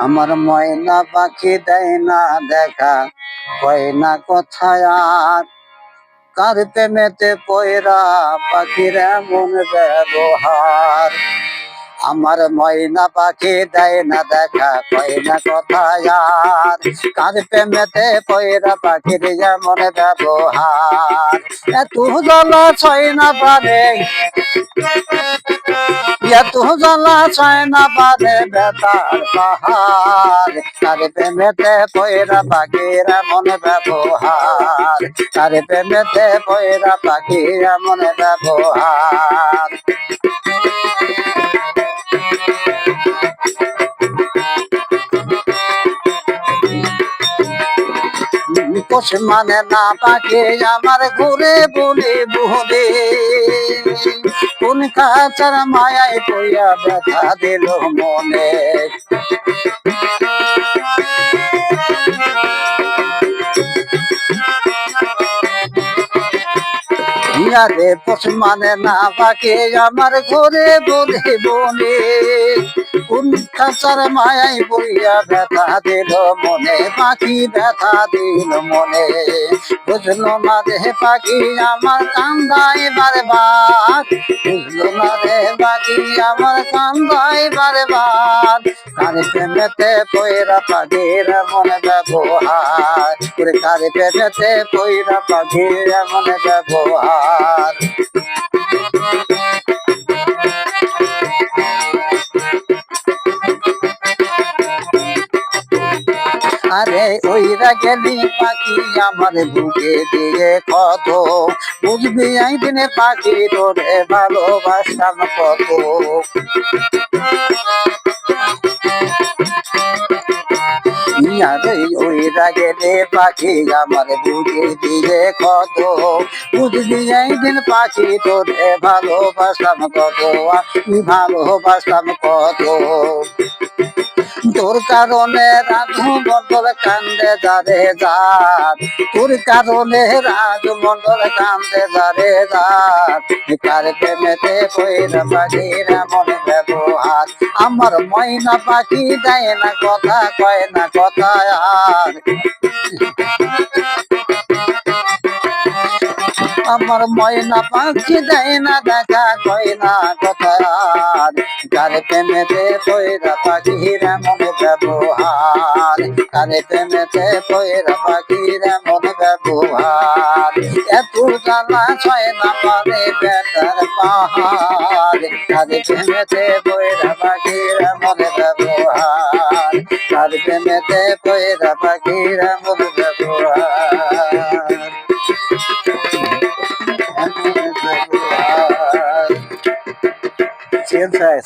আমার ময়না পাখি দেয় না দেখা, কয় না কোথায় আর, কার প্রেমেতে পয়রা পাখির এমন ব্যবহার। আমার ময়না পাখি দেয় না দেখা, কয় না কোথায় আর, কার প্রেমেতে পয়রা পাখির এমন ব্যবহার। এত জ্বালা ছয় না পারে, এত জ্বালা ছয় না পারে বেতার পাহাড়, তার প্রেমেতে পয়রা পাখির এমন ব্যবহার, তার প্রেমেতে পয়রা পাখির এমন ব্যবহার। পোষ মানে না পাখি আমার ঘুরে বলে বলে, কোন কাছার মায়ায় পইয়া ব্যথা দিল মনে। রে পোষ মানে না পাখি আমার ঘরে বলে বলে, কোন খাঁচার মায়াই বইয়া ব্যথা দিল মনে, পাখি ব্যথা দিল মনে। বুঝলো না রে পাখি আমার কান্দাই বারবার, বুঝলো না রে পাখি আমার কান্দাই বারবার, কার প্রেমেতে পয়রা পাখির এমন ব্যবহার, কার প্রেমেতে পয়রা পাখির এমন ব্যবহার। আরে ওইরা গেলি পাখি আমার বুকে দিয়ে কত, বুঝবি একদিনে পাখি তোরে ভালোবাসতাম কত। আরে ওইরা গেলে পাখি আমার বুকে দিয়ে কত, বুঝবি একদিন পাখি তোরে ভালোবাসতাম কত, আমি ভালোবাসতাম কত। তোর কারণে রাজু মন্ডল কান্দে যারে যার, তোর কারণে রাজু মন্ডল কান্দে যারে যার, কার প্রেমেতে পয়রা পাখির এমন ব্যবহার। আমার ময়না পাখি দেয় না কথা, কয় না কথা আর, আমার ময়না পাখি দেয় না দেখা, কয় না কথা আর, কার প্রেমেতে পয়রা পাখির এমন ব্যবহার, কার প্রেমেতে পয়রা পাখির এমন ব্যবহার। এত জ্বালা ছয় না পারে বেতার পাহাড়, কার প্রেমেতে পয়রা পাখির এমন ব্যবহার, কার প্রেমেতে পয়রা পাখির এমন ব্যবহার।